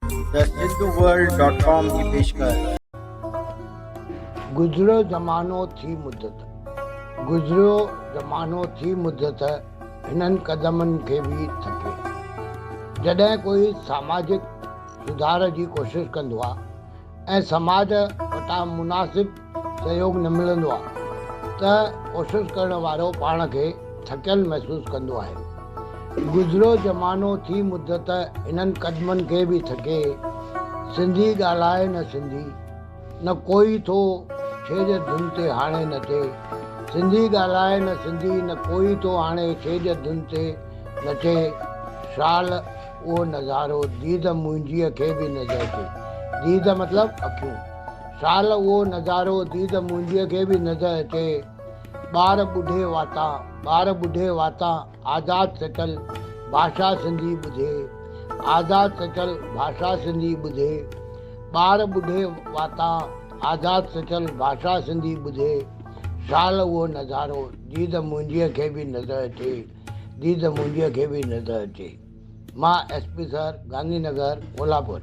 The सिंधुवर्ल्ड.com की पेशकश। गुजरो ज़मानो थी मुद्दत, गुजरो ज़मानो थी मुद्दत, हिननि क़दमनि खे बि थके। जॾहिं कोई सामाजिक सुधार जी कोशिशि कंदो आहे ऐं समाज वटां मुनासिब सहयोग न मिलंदो आहे त कोशिशि करण वारो पाण खे थकियल महसूसु कंदो आहे। गुजरो ज़मानो थी मुद्दत, हिननि क़दमनि खे बि थके। सिंधी ॻाल्हाए न सिंधी, न कोई थो छेज धुन ते हाणे नचे। सिंधी ॻाल्हाए न सिंधी, न कोई थो हाणे छेज धुन ते नचे। शाल उहो नज़ारो दीद मुंहिंजीअ खे बि नज़र अचे। दीद मतिलबु अखियूं। शाल उहो नज़ारो दीद मुंहिंजीअ खे बि नज़र अचे। ॿार ॿुढे वाता आज़ाद सचल भाषा सिंधी ॿुधे। आज़ाद सचल भाषा सिंधी ॿुधे। ॿार ॿुढे वाता आज़ाद सचल भाषा सिंधी ॿुधे। शाल उहो नज़ारो दीद मुंहिंजीअ खे बि नज़र अचे। दीद मुंहिंजीअ खे बि नज़र अचे। मां SP सर, गांधी नगर, कोल्हापुर।